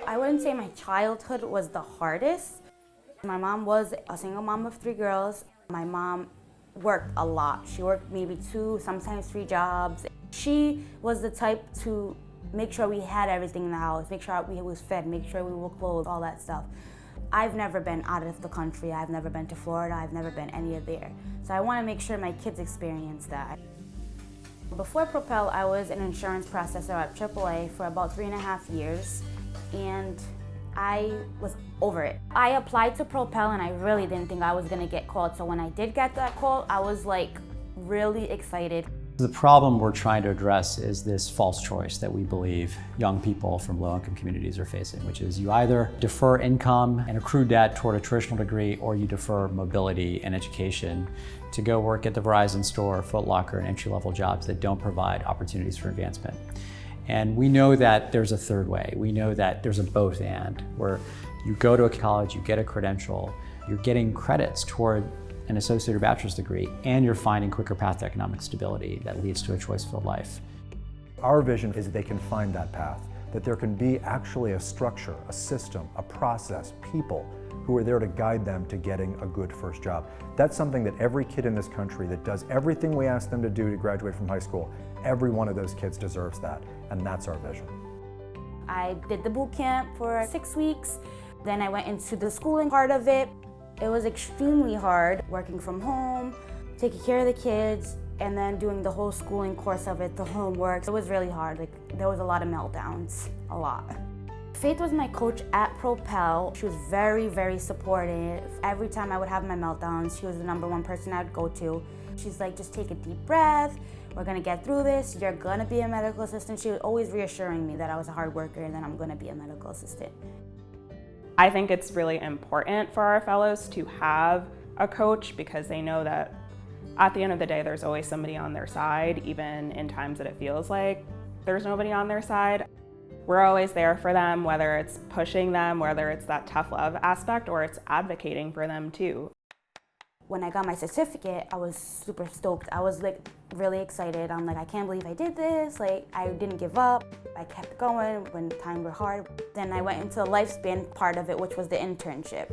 I wouldn't say my childhood was the hardest. My mom was a single mom of 3 girls. My mom worked a lot. She worked maybe 2, sometimes 3 jobs. She was the type to make sure we had everything in the house, make sure we was fed, make sure we were clothed, all that stuff. I've never been out of the country. I've never been to Florida. I've never been any of there. So I want to make sure my kids experience that. Before Propel, I was an insurance processor at AAA for about 3.5 years, and I was over it. I applied to Propel and I really didn't think I was gonna get called. So when I did get that call, I was like really excited. The problem we're trying to address is this false choice that we believe young people from low-income communities are facing, which is you either defer income and accrue debt toward a traditional degree, or you defer mobility and education to go work at the Verizon store, Foot Locker, and entry-level jobs that don't provide opportunities for advancement. And we know that there's a third way. We know that there's a both and, where you go to a college, you get a credential, you're getting credits toward an associate or bachelor's degree, and you're finding quicker path to economic stability that leads to a choice-filled life. Our vision is that they can find that path, that there can be actually a structure, a system, a process, people who are there to guide them to getting a good first job. That's something that every kid in this country that does everything we ask them to do to graduate from high school, every one of those kids deserves that, and that's our vision. I did the boot camp for 6 weeks, then I went into the schooling part of it. It was extremely hard, working from home, taking care of the kids, and then doing the whole schooling course of it, the homework. It was really hard. There was a lot of meltdowns, a lot. Faith was my coach at Propel. She was very, very supportive. Every time I would have my meltdowns, she was the #1 person I'd go to. She's like, just take a deep breath. We're gonna get through this. You're gonna be a medical assistant. She was always reassuring me that I was a hard worker and that I'm gonna be a medical assistant. I think it's really important for our fellows to have a coach, because they know that at the end of the day, there's always somebody on their side, even in times that it feels like there's nobody on their side. We're always there for them, whether it's pushing them, whether it's that tough love aspect, or it's advocating for them too. When I got my certificate, I was super stoked. I was like really excited. I'm like, I can't believe I did this. Like, I didn't give up. I kept going when times were hard. Then I went into the lifespan part of it, which was the internship.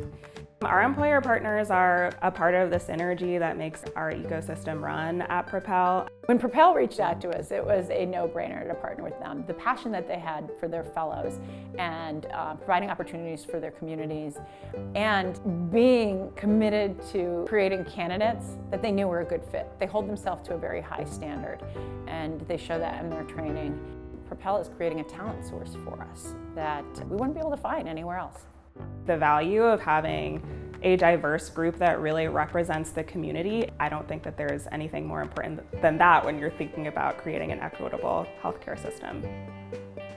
Our employer partners are a part of the synergy that makes our ecosystem run at Propel. When Propel reached out to us, it was a no-brainer to partner with them. The passion that they had for their fellows and providing opportunities for their communities, and being committed to creating candidates that they knew were a good fit. They hold themselves to a very high standard, and they show that in their training. Propel is creating a talent source for us that we wouldn't be able to find anywhere else. The value of having a diverse group that really represents the community, I don't think that there's anything more important than that when you're thinking about creating an equitable healthcare system.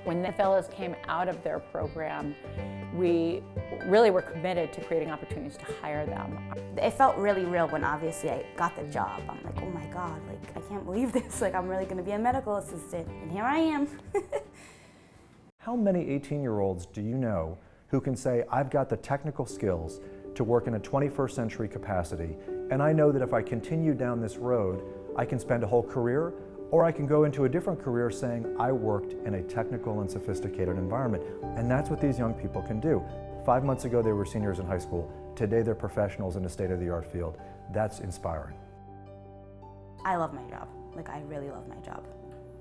When the fellows came out of their program, we really were committed to creating opportunities to hire them. It felt really real when obviously I got the job. I'm like, oh my God, like I can't believe this. Like I'm really gonna be a medical assistant, and here I am. How many 18-year-olds do you know who can say, I've got the technical skills to work in a 21st century capacity, and I know that if I continue down this road, I can spend a whole career, or I can go into a different career saying, I worked in a technical and sophisticated environment. And that's what these young people can do. 5 months ago, they were seniors in high school. Today, they're professionals in a state-of-the-art field. That's inspiring. I love my job. Like, I really love my job.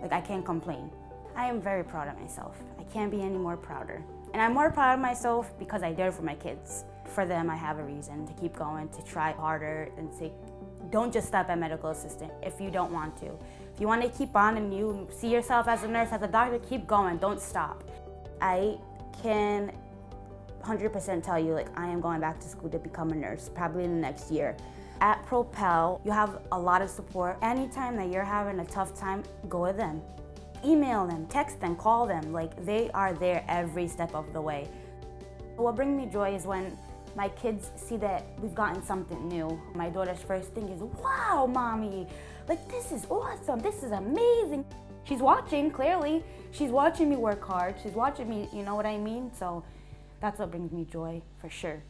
Like, I can't complain. I am very proud of myself. I can't be any more prouder. And I'm more proud of myself because I did it for my kids. For them, I have a reason to keep going, to try harder, and say, don't just stop at medical assistant if you don't want to. If you want to keep on and you see yourself as a nurse, as a doctor, keep going, don't stop. I can 100% tell you, like, I am going back to school to become a nurse, probably in the next year. At Propel, you have a lot of support. Anytime that you're having a tough time, go with them. Email them, text them, call them. Like, they are there every step of the way. What brings me joy is when my kids see that we've gotten something new. My daughter's first thing is, wow, mommy, like this is awesome, this is amazing. She's watching, clearly. She's watching me work hard. She's watching me, you know what I mean? So that's what brings me joy, for sure.